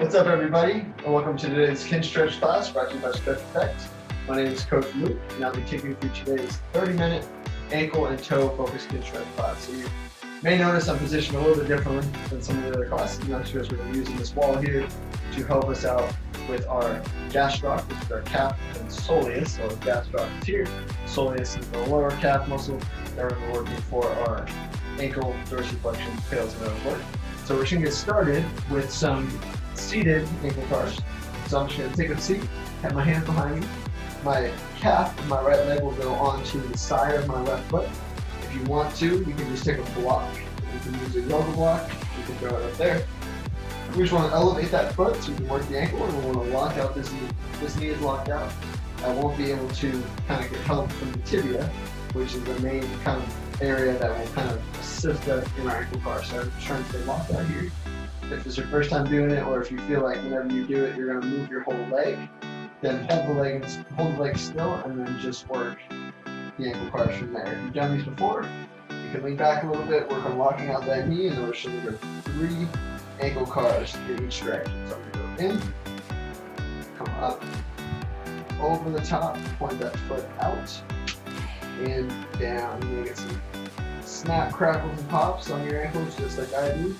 What's up, everybody, and welcome to today's Kinstretch class brought to you by Stretch Effect. My name is Coach Luke, and I'll be taking you through today's 30-minute ankle and toe focused Kinstretch class. So you may notice I'm positioned a little bit differently than some of the other classes, and that's because we're going to be using this wall here to help us out with our gastroc, which is our calf and soleus. So the gastroc is here, soleus is the lower calf muscle that we're working for our ankle dorsiflexion, fails and work. So we're just going to get started with some seated ankle cars. So I'm just going to take a seat, have my hands behind me. My calf and my right leg will go onto the side of my left foot. If you want to, you can just take a block. You can use a yoga block. You can throw it up there. We just want to elevate that foot so we can work the ankle, and we want to lock out this knee. This knee is locked out. I won't be able to kind of get help from the tibia, which is the main kind of area that will kind of assist us in our ankle car. So I'm just trying to stay locked out here. If it's your first time doing it, or if you feel like whenever you do it, you're going to move your whole leg, then hold the leg still, and then just work the ankle cars from there. If you've done these before, you can lean back a little bit, work on locking out that knee, and then we're just going to go 3 ankle cars in each direction. So I'm going to go in, come up, over the top, point that foot out, and down. You're going to get some snap, crackles, and pops on your ankles, just like I do.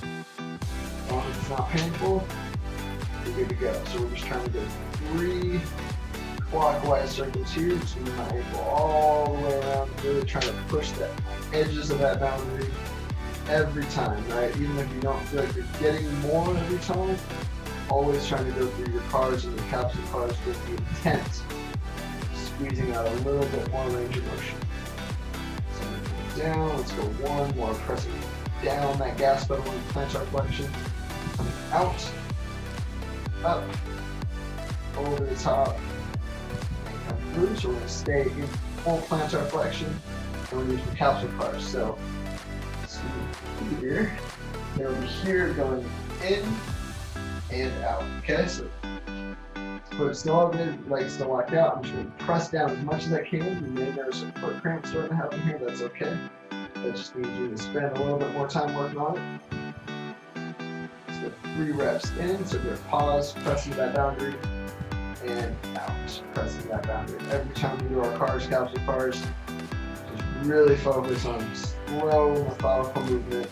As long as it's not painful, you're good to go. So we're just trying to do 3 clockwise circles here, just move my ankle all the way around, really trying to push the edges of that boundary every time, right? Even if you don't feel like you're getting more every time, always trying to go through your cars and your capsule cars with the intent, squeezing out a little bit more range of motion. So I'm going to go down, let's go 1 more, pressing down that gas pedal with plantar flexion. Coming out, up, over the top, and come through. So we're going to stay in full plantar flexion, and we're using capsule cars. So here, then over here, going in and out. Okay, so foot still open, leg still locked out. I'm just going to press down as much as I can. You may notice some foot cramps starting to happen here. That's okay. That just means you to spend a little bit more time working on it. So 3 reps in, so we're pause, pressing that boundary, and out, pressing that boundary. Every time we do our cars, capsule cars, just really focus on slow, methodical movement,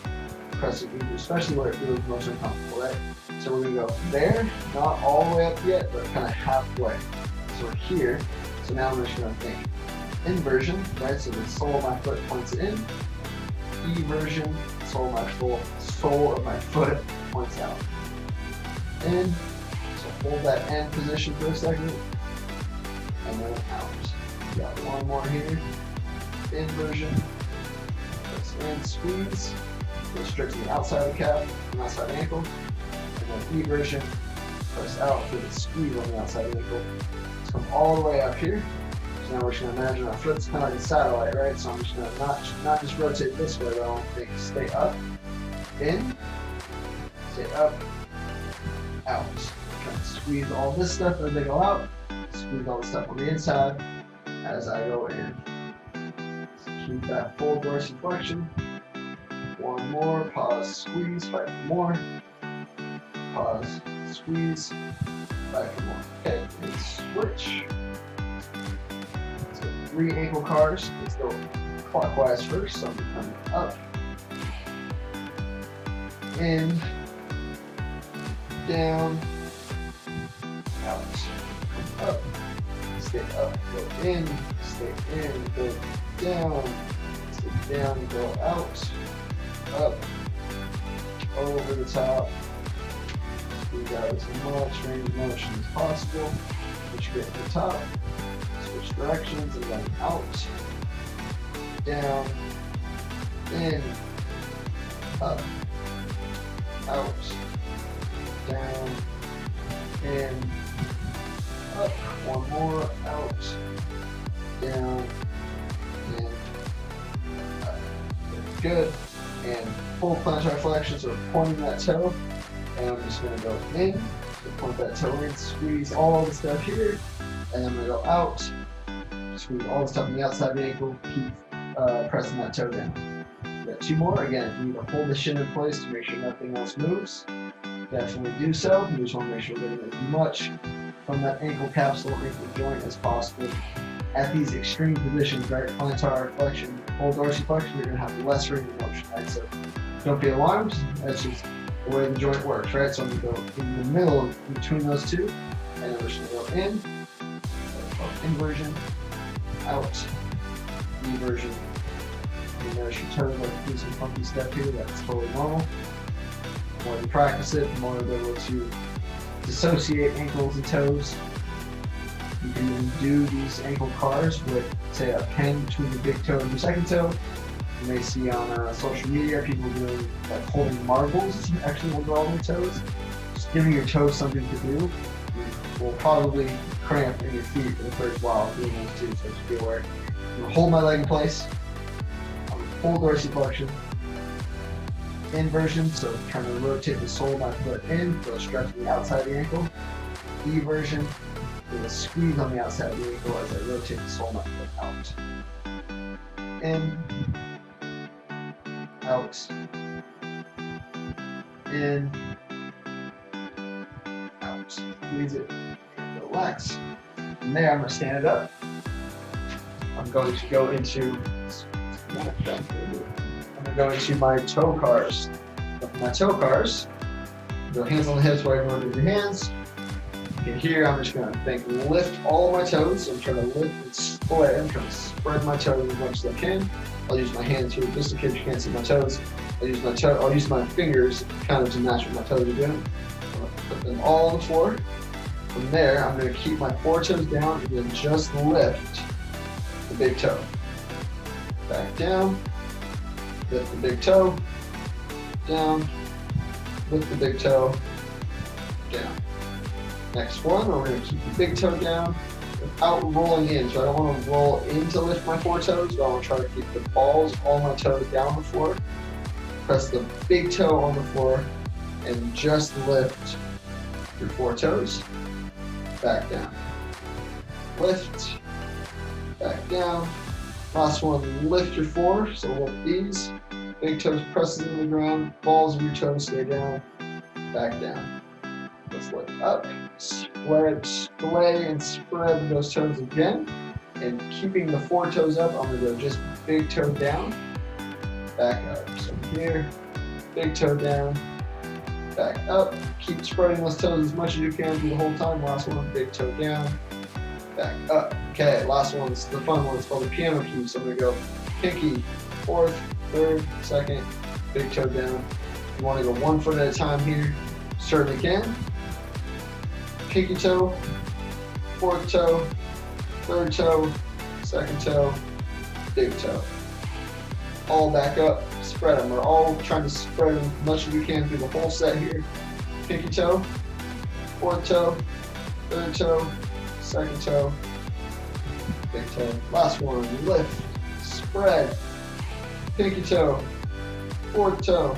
pressing, especially where it feels most uncomfortable, right? So we're going to go there, not all the way up yet, but kind of halfway. So we're here, so now we're just going to think inversion, right? So the sole of my foot points in. Eversion, sole of my foot points out. In, so hold that end position for a second, and then out. We got 1 more here. Inversion, press in, squeeze, go straight to the outside of the calf, and outside of the ankle, and then eversion, press out for the squeeze on the outside of the ankle. Let's come all the way up here. So now we're just going to imagine our foot's kind of like a satellite, right? So I'm just going to not just rotate this way, but I want to think stay up, in, stay up, out. Trying to squeeze all this stuff as I go out, squeeze all the stuff on the inside as I go in. So keep that full dorsiflexion. 1 more, pause, squeeze, 5 more. Pause, squeeze, 5 more. Okay, and switch. 3 ankle cars. Let's go clockwise first. So I'm coming up, in, down, out, come up, stay up, go in, go down, stay down, go out, up, over the top. Squeeze out as much range of motion as possible. Push get to the top. Switch directions and then out, down, in, up, out, down, in, up. 1 more, out, down, in, up. Good. And full plantar flexion, so pointing that toe, and I'm just going to go in, so point that toe in, squeeze all the stuff here, and I'm going to go out, squeeze all the stuff on the outside of the ankle, keep pressing that toe down. We got 2 more. Again, if you need to hold the shin in place to make sure nothing else moves, definitely do so. You just want to make sure you're getting as much from that ankle capsule, ankle joint as possible. At these extreme positions, right, plantar, flexion, full dorsiflexion, you're going to have less range of motion, right? So don't be alarmed. That's just the way the joint works, right? So I'm going to go in the middle, between those two, and then we're just going to go in, inversion, out, eversion. You notice your toes like do some funky step here. That's totally normal. The more you practice it, the more you're able to dissociate ankles and toes. You can even do these ankle cars with, say, a pen between the big toe and your second toe. You may see on social media people doing like holding marbles actually over all their toes. Just giving your toes something to do will probably cramp in your feet for the first while doing those two, so just be aware. I'm going to hold my leg in place. I'm going to full dorsiflexion. Inversion, so trying to rotate the sole of my foot in, so stretching the outside of the ankle. Eversion, with a squeeze on the outside of the ankle as I rotate the sole of my foot out. In, out, in, out. Squeeze it, and relax. From there, I'm going to stand it up. I'm going to go into my toe cars. So for my toe cars, go hands on the hips, wherever you want to do your hands. And here I'm just going to lift all of my toes. So I'm trying to lift and spread. I'm trying to spread my toes as much as I can. I'll use my hands here just in case you can't see my toes. I'll use my fingers kind of to match what my toes are doing. I'm going to put them all on the floor. From there, I'm going to keep my four toes down and then just lift the big toe. Back down. Lift the big toe, down, lift the big toe, down. Next one, we're going to keep the big toe down without rolling in. So I don't want to roll in to lift my four toes, but I want to try to keep the balls, all my toes down on the floor. Press the big toe on the floor and just lift your four toes. Back down. Lift, back down. Last one, lift your four, so lift these. Big toes presses into the ground, balls of your toes stay down, back down. Let's lift up, splay and spread those toes again. And keeping the four toes up, I'm gonna go just big toe down, back up. So here, big toe down, back up. Keep spreading those toes as much as you can through the whole time. Last one, big toe down, back up. Okay, last one is the fun one. It's called the piano cue. So I'm going to go pinky, fourth, third, second, big toe down. If you want to go 1 foot at a time here, certainly can. Pinky toe, fourth toe, third toe, second toe, big toe. All back up, spread them. We're all trying to spread them as much as we can through the whole set here. Pinky toe, fourth toe, third toe, second toe, big toe. Last one, lift, spread, pinky toe, fourth toe,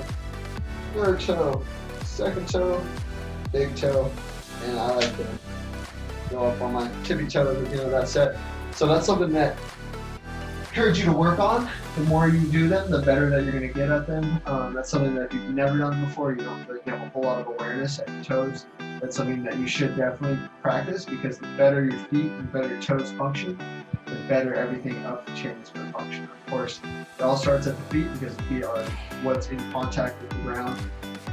third toe, second toe, big toe, and I like to go up on my tippy toes at the end of that set. So that's something that I encourage you to work on. The more you do them, the better that you're going to get at them. That's something that if you've never done before, you don't really have a whole lot of awareness at your toes. That's something that you should definitely practice, because the better your feet and the better your toes function, the better everything up the chain is going to function. Of course, it all starts at the feet, because the feet are what's in contact with the ground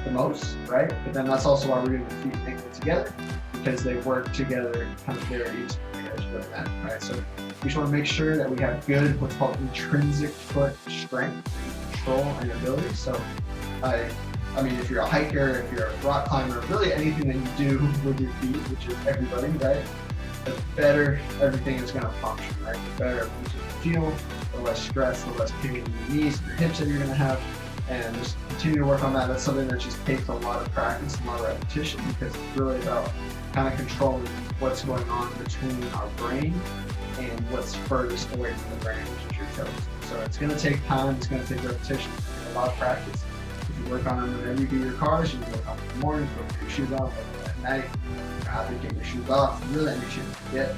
the most, right? But then that's also why we're doing the feet and ankle together, because they work together kind of very easily as you go then, right? So we just want to make sure that we have good, what's called intrinsic foot strength, control, and ability. So I mean, if you're a hiker, if you're a rock climber, really anything that you do with your feet, which is everybody, right? The better everything is going to function, right? The better you feel, the less stress, the less pain in your knees, your hips that you're going to have, and just continue to work on that. That's something that just takes a lot of practice, a lot of repetition, because it's really about kind of controlling what's going on between our brain and what's furthest away from the brain, which is your toes. So it's going to take time, it's going to take repetition, a lot of practice. You work on them whenever you do your cars. You can work on them in the morning, put your shoes on, at night. You have to get your shoes off. Really make sure you get.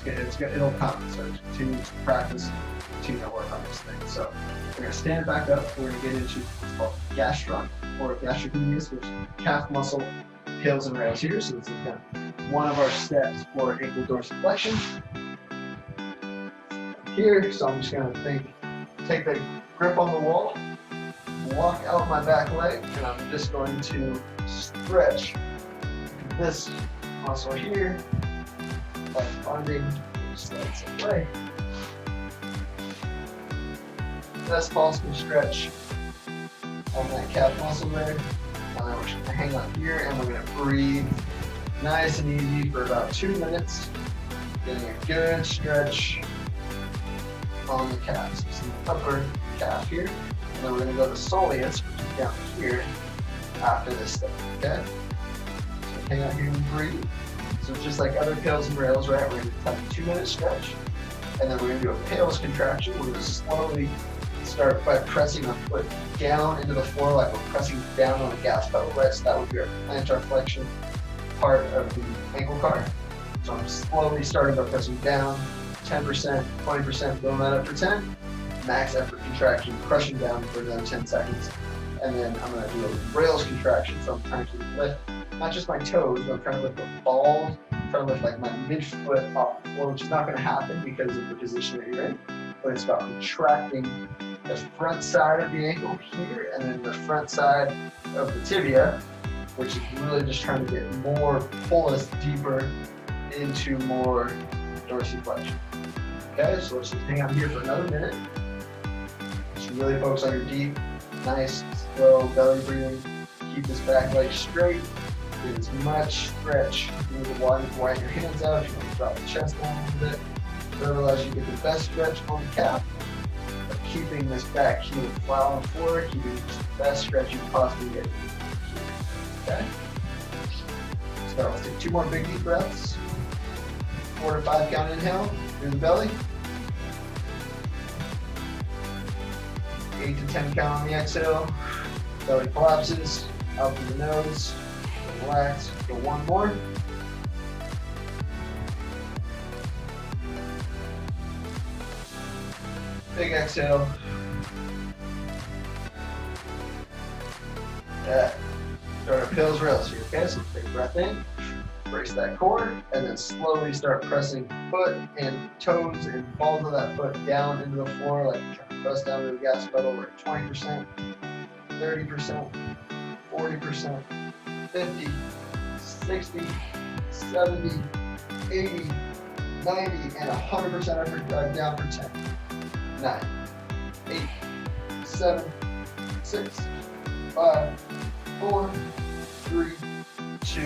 It's good. It'll come. So just continue to practice continue to work on this thing. So we're going to stand back up. We're going to get into what's called gastron or gastrocnemius, which is calf muscle, tails and rails here. So this is kind of one of our steps for ankle dorsiflexion. Here, so I'm just going to take the grip on the wall, walk out my back leg, and I'm just going to stretch this muscle here by finding slides away. Best possible stretch on that calf muscle there. And then we're just going to hang out here and we're going to breathe nice and easy for about 2 minutes, getting a good stretch on the calf. So it's the upper calf here. And then we're going to go to Soleus, which is down here after this step. Okay? So hang out here and breathe. So just like other tails and rails, right? We're going to have a 2-minute stretch. And then we're going to do a pales contraction. We're going to slowly start by pressing our foot down into the floor like we're pressing down on a gas pedal, right? So that would be our plantar flexion part of the ankle card. So I'm slowly starting by pressing down, 10%, 20%, building that up for 10. Max effort contraction, crushing down for another 10 seconds. And then I'm going to do a rails contraction. So I'm trying to lift not just my toes, but I'm trying to lift the balls. I'm trying to lift like my midfoot off the floor, which is not going to happen because of the position that you're in. But it's about contracting the front side of the ankle here and then the front side of the tibia, which is really just trying to get more, pull us deeper into more dorsiflexion. Okay, so let's just hang out here for another minute. Just really focus on your deep, nice, slow belly breathing. Keep this back leg straight. Get as much stretch. You need to widen your hands out. You want to drop the chest down a little bit. That allows you to get the best stretch on the calf. But keeping this back heel flat on the floor, keeping the best stretch you can possibly get. Okay? So let's take 2 more big deep breaths. 4 to 5 count inhale through the belly. 8 to 10 count on the exhale. Belly collapses out through the nose. Relax. Go 1 more. Big exhale. Yeah. Start our pils rails here, okay? So take a breath in, brace that core, and then slowly start pressing foot and toes and balls of that foot down into the floor, like you're trying to press down to the gas pedal. We're at 20%, 30%, 40%, 50, 60, 70, 80, 90, and 100% effort drive down for 10. 9, 8, 7, 6, 5, 4, 3, 2,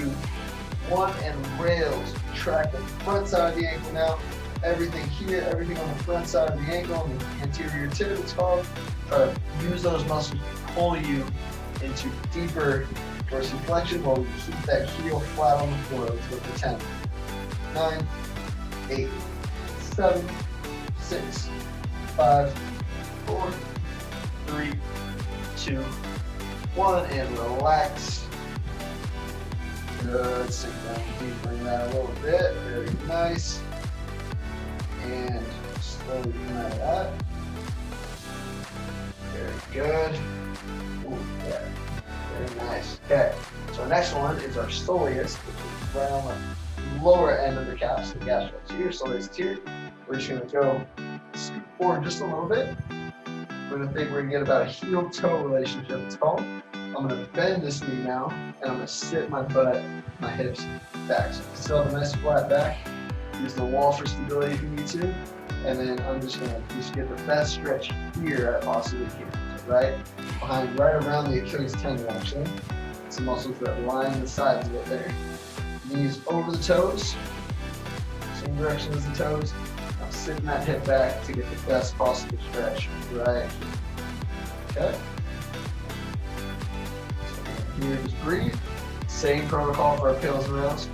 1, and rails. Track the front side of the ankle now. Everything here, everything on the front side of the ankle, and the anterior tibia it's called. Try to use those muscles to pull you into deeper dorsiflexion while we keep that heel flat on the floor. Let's go for 10. 9, 8, 7, 6, 5, 4, 3, 2, 1, and relax. Good. Sink down deeper in that a little bit. Very nice. And slowly come out of that. Very good. Ooh, yeah. Very nice. Okay. So our next one is our soleus, which is right on the lower end of the calf. So the gas is here, soleus is here. We're just going to go scoot forward just a little bit. We're going to think we're going to get about a heel-toe relationship, it's called. I'm going to bend this knee now, and I'm going to sit my butt, my hips back. So still have a nice flat back. Use the wall for stability if you need to. And then I'm just going to get the best stretch here I possibly can. So right around the Achilles tendon, actually. Some muscles that line the sides of it there. Knees over the toes. Same direction as the toes. I'm sitting that hip back to get the best possible stretch right here. Okay? So here, just breathe. Same protocol for our pils and rails.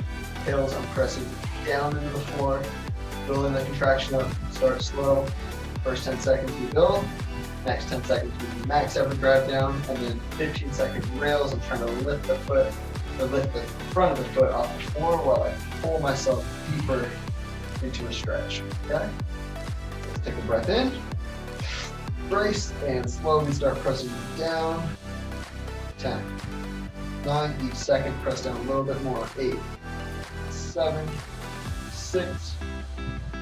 Pils, I'm pressing down into the floor, building the contraction up. Start slow. First 10 seconds we build. Next 10 seconds we max effort drive down, and then 15 second rails. I'm trying to lift the foot, or lift the front of the foot off the floor while I pull myself deeper into a stretch. Okay? So let's take a breath in. brace and slowly start pressing down. 10, 9, each second press down a little bit more. 8, 7, 6,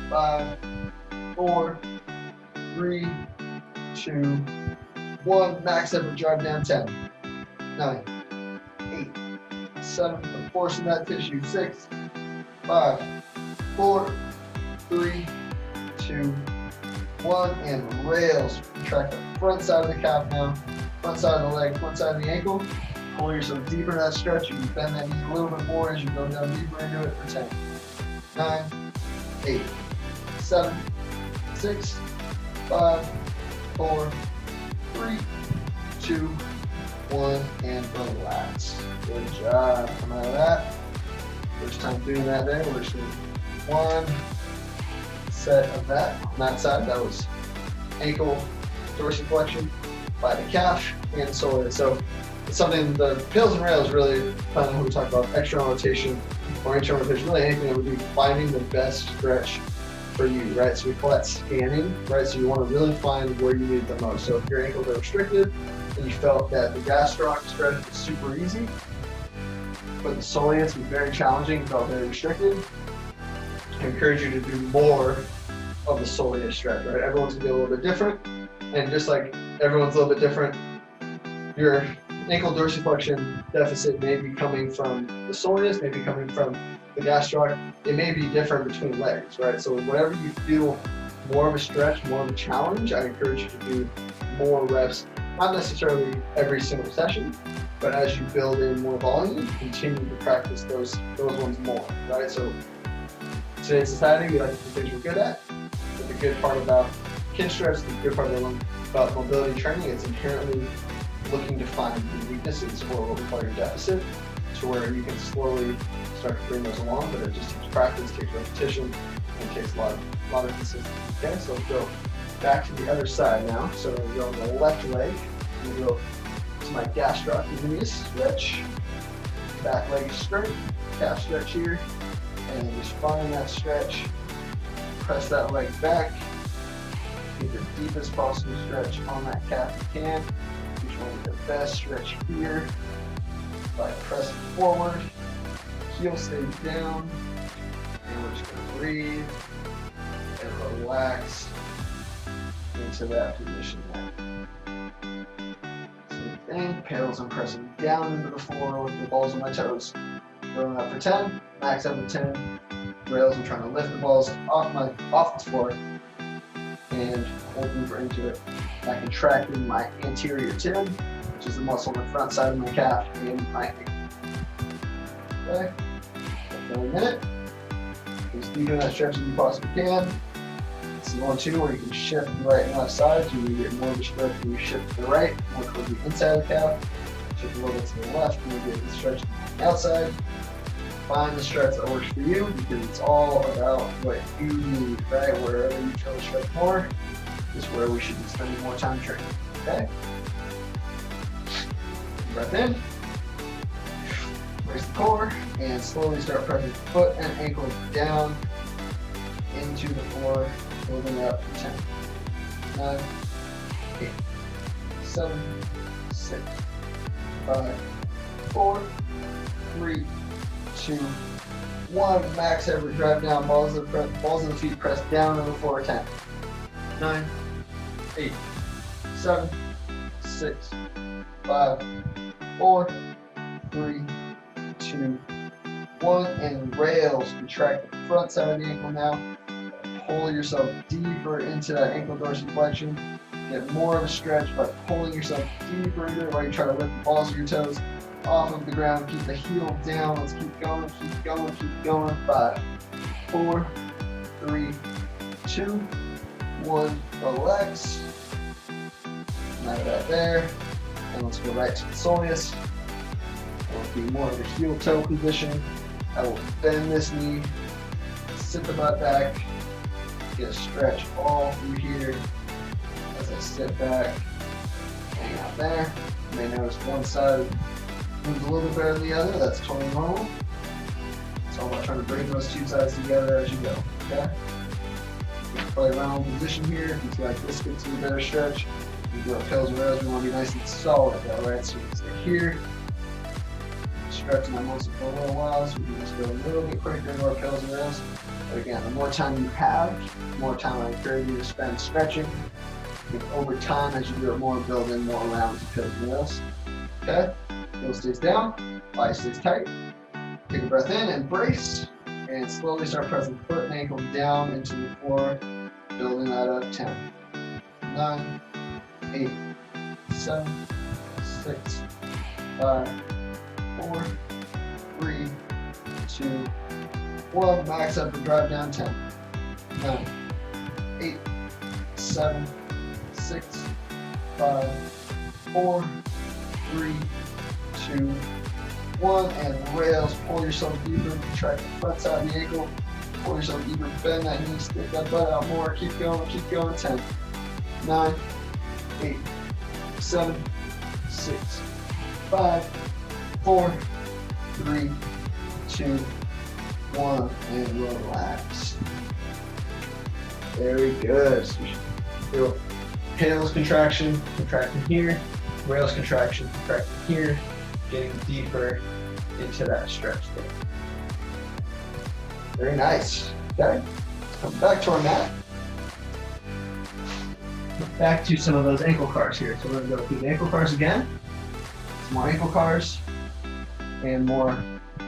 5, 4, 3, 2, 1. Max effort drive down. 10, 9, 8, 7. I'm forcing that tissue. 6, 5, 4, 3, 2, 1. And rails. Contract the front side of the calf now. Front side of the leg, front side of the ankle. Pull yourself deeper in that stretch. You can bend that knee a little bit more as you go down deeper into it for 10, 9, 8, 7, 6, 5, 4, 3, 2, 1, and relax. Good job. Come out of that. First time doing that there. We're just doing one set of that. On that side, that was ankle dorsiflexion by the calf and soleus. So it's something, the pills and rails really, when we talk about external rotation or internal rotation, really anything that would be finding the best stretch for you, right? So we call that scanning, right? So you want to really find where you need it the most. So if your ankles are restricted and you felt that the gastroc stretch was super easy, but the soleus was very challenging, you felt very restricted, I encourage you to do more of the soleus stretch, right? Everyone's gonna be a little bit different, and just like everyone's a little bit different, your ankle dorsiflexion deficit may be coming from the soleus, maybe coming from the gastroc. It may be different between legs, right? So whenever you feel more of a stretch, more of a challenge, I encourage you to do more reps, not necessarily every single session, but as you build in more volume, continue to practice those ones more, right? So today's society, we like to do things we're good at, but the good part about Kinstretch, the good part about mobility training, it's inherently looking to find the weaknesses or what we call your deficit, to where you can slowly start to bring those along, but it just takes practice, takes repetition, and takes a lot of consistency. Okay, so we'll go back to the other side now. So we'll go on the left leg, and we'll go to my gastrocnemius stretch. Back leg straight, calf stretch here, and just find that stretch. Press that leg back. Get the deepest possible stretch on that calf you can. Which one is the best stretch here? By pressing forward, heel stays down, and we're just going to breathe and relax into that position there. Same thing, pedals I'm pressing down into the floor with the balls of my toes. Going up for 10, max out of 10. Rails, I'm trying to lift the balls off the floor and hold deeper into it. By contracting my anterior tib, which is the muscle on the front side of my calf and my ankle. Okay, for a minute. As deep in that stretch as you possibly can. This is one too where you can shift the right and left side. You can get more of a stretch when you shift to the right, more towards the inside of the calf. Shift a little bit to the left, and you get the stretch on the outside. Find the stretch that works for you, because it's all about what you need, right? Wherever you feel the stretch more is where we should be spending more time training, okay? Breath in, raise the core, and slowly start pressing foot and ankle down into the floor, building up to 10, 9, 8, 7, 6, 5, 4, 3, 2, 1. Max effort, drive down, balls of the feet pressed down on the floor. 10, 9, 8, 7, 6, 5, 4, 3, 2, 1. And rails, contract the front side of the ankle now. Pull yourself deeper into that ankle dorsiflexion. Get more of a stretch by pulling yourself deeper into it while you try to lift the balls of your toes off of the ground. Keep the heel down. Let's keep going, keep going, keep going. 5, 4, 3, 2, 1. Relax. Come out of that there. And let's go right to the soleus. It'll be more of a heel toe position. I will bend this knee, sit the butt back, get a stretch all through here as I sit back, hang out there. You may notice one side moves a little better than the other. That's totally normal. It's all about trying to bring those two sides together as you go, okay? play around position here. If you feel like this gets you a better stretch, you go pills and rows. We want to be nice and solid though, right? So you can stay here, stretch my muscle for a little while, so we can just go a little bit quicker into our pills and rows. But again, the more time you have, the more time I encourage you to spend stretching. I think over time, as you do it more, build in more rounds of pills and rows. Okay, heel stays down, body stays tight. Take a breath in and brace, and slowly start pressing foot and ankle down into the floor, building that up. 10, 9, 8, 7, 6, 5, 4, 3, 2, 1. Max up and drive down. 10, 9, 8, 7, 6, 5, 4, 3, 2, 1, and rails. Pull yourself deeper, contract the front side of the ankle. Pull yourself deeper, bend that knee, stick that butt out more. Keep going, keep going. 10, 9, 8, 7, 6, 5, 4, 3, 2, 1, and relax. Very good. So you should feel tails contraction, contracting here, rails contraction, contracting here, getting deeper into that stretch there. Very nice. Okay, come back to our mat. Back to some of those ankle cars here. So we're going to go through the ankle cars again. Some more ankle cars and more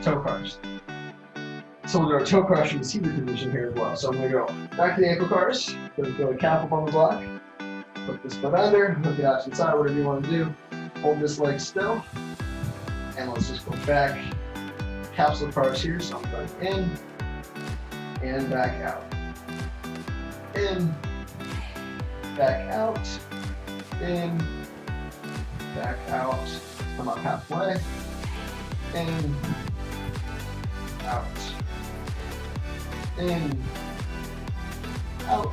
toe cars. So we'll go toe cars from the seated position here as well. So I'm going to go back to the ankle cars. Going to go a calf up on the block. Put this foot under, hook it out to the side, whatever you want to do. Hold this leg still. And let's just go back. Capsule cars here. So I'm going in and back out. In, back out, in, back out. Come up halfway. In, out. In, out.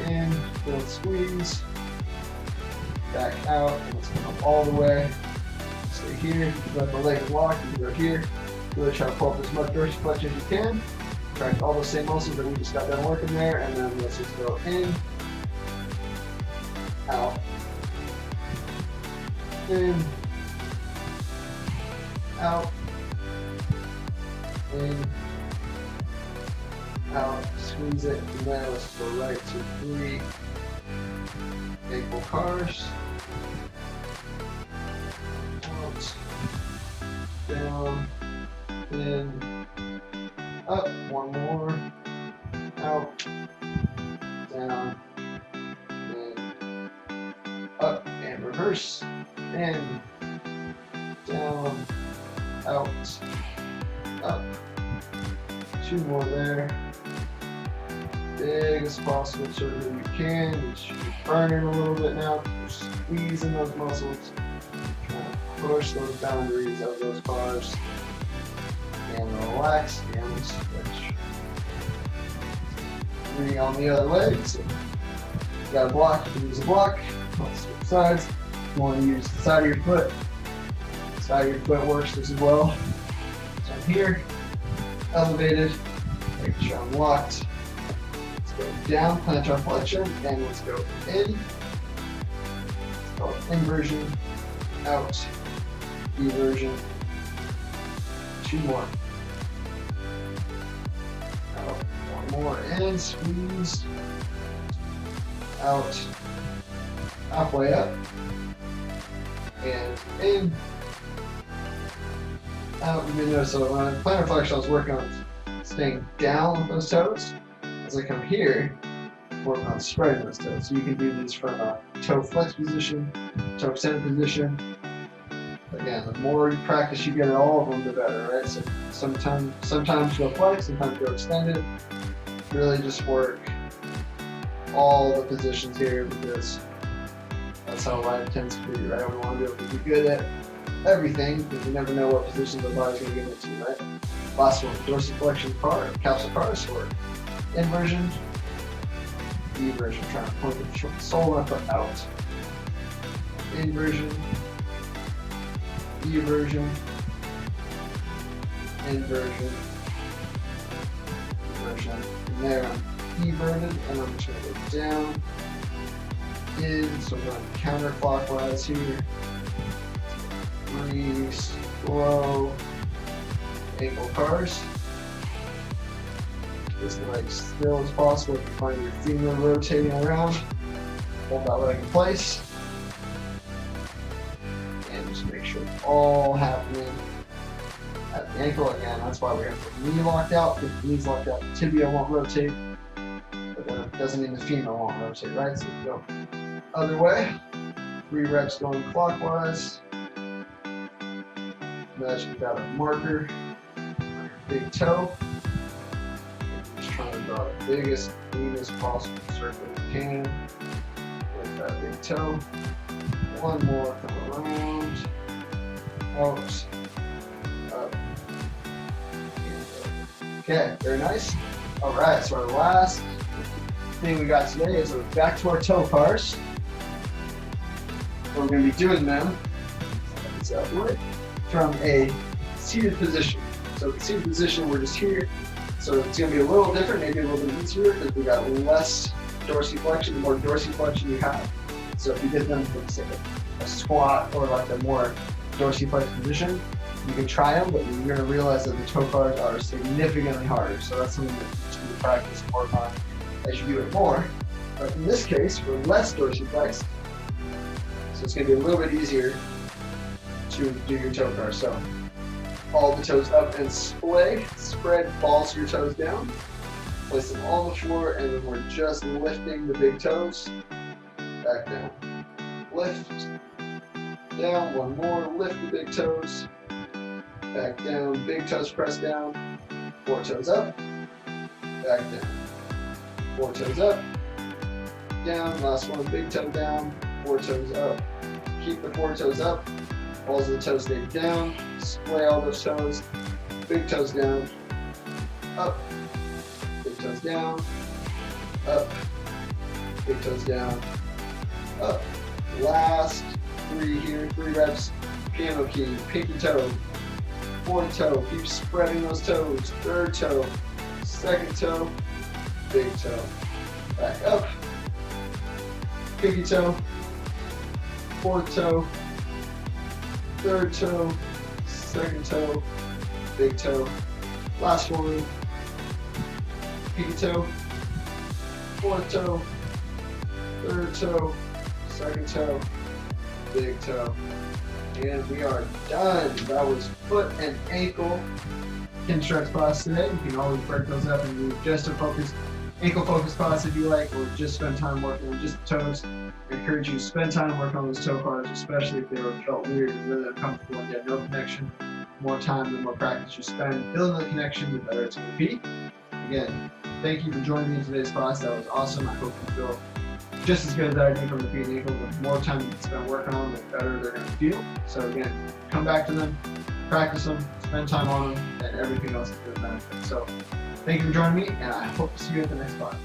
In, little squeeze. Back out. And let's come up all the way. Stay here. Let the leg walk. You can go here. Really try to pull up as much dorsal flexion as you can. Contract all those same muscles that we just got done working there, and then let's just go in, out, in, out, in, out. Squeeze it, and then let's go right to 3 ankle cars. Out, down, in, up, one more, out, down, in, up, and reverse, in, down, out, up, 2 more there, big as possible, so that you can, you're burning a little bit now, you're squeezing those muscles, trying to push those boundaries of those bars. And relax and stretch. 3 on the other leg. So you got a block, you can use a block. Let's switch sides. You want to use the side of your foot. The side of your foot works as well. So I'm here, elevated, making sure I'm locked. Let's go down, plantar flexion, and let's go in. Let's go inversion, out, eversion. 2 more. Out. 1 more. In. Squeeze. Out. Halfway up. And in. Out. You may notice that when I'm plantar flexion, I was working on staying down with those toes. As I come here, work on spreading those toes. So you can do these from a toe flex position, toe extended position. Again, the more practice you get at all of them, the better, right? So sometimes go flex, sometimes go extended. Really just work all the positions here because that's how life tends to be, right? We want to be able to be good at everything because you never know what positions the body's going to get into, right? Last one, dorsiflexion car, capsule cars for inversion, eversion, trying to point the sole of the foot out. Inversion, eversion, inversion, eversion. From there, I'm inverted, and I'm just going to go down, in, so we're going counterclockwise here. Really slow ankle cars. As like still as possible. If you find your femur rotating around, hold that leg in place. And just make sure it's all happening at the ankle. Again, that's why we have the knee locked out. If the knee's locked out, the tibia won't rotate. But then it doesn't mean the femur won't rotate, right? So we go other way. 3 reps going clockwise. Imagine you've got a marker on your big toe. Just trying to draw the biggest, cleanest possible circle you can with that big toe. One more, come around, out, up, and over. Okay, very nice. All right, so our last thing we got today is we're back to our toe cars. We're going to be doing them from a seated position. So the seated position, we're just here. So it's going to be a little different, maybe a little bit easier because we got less dorsiflexion. The more dorsiflexion you have. So if you did them from say a squat or like a more dorsiflex position, you can try them, but you're going to realize that the toe cars are significantly harder. So that's something that you can practice and work on as you do it more. But in this case, we're less dorsiflex. So it's going to be a little bit easier to do your toe cars. So all the toes up and splay, spread balls of your toes down, place them on the floor, and then we're just lifting the big toes back down. Lift, down, one more, lift the big toes, back down, big toes press down, 4 toes up, back down, 4 toes up, down, last one, big toe down, 4 toes up. Keep the 4 toes up, balls of the toes stay down, splay all those toes, big toes down, up, big toes down, up, big toes down, up. Last 3 here, 3 reps, piano key, pinky toe, 4th toe, keep spreading those toes, 3rd toe, 2nd toe, big toe, back up, pinky toe, 4th toe, 3rd toe, 2nd toe, big toe, last one, pinky toe, 4th toe, 3rd toe, 2nd toe, big toe, and we are done. That was foot and ankle Kinstretch class today. You can always break those up and do just a focus, ankle focus class if you like, or just spend time working on just the toes. I encourage you to spend time working on those toe cars, especially if they were felt weird and really uncomfortable and you had no connection. The more time, the more practice you spend building the connection, the better it's going to be. Again, thank you for joining me in today's class. That was awesome. I hope you feel just as good as I did from the feet and ankle. The more time you can spend working on them, the better they're going to feel. So again, come back to them, practice them, spend time on them, and everything else is going to benefit. So thank you for joining me, and I hope to see you at the next class.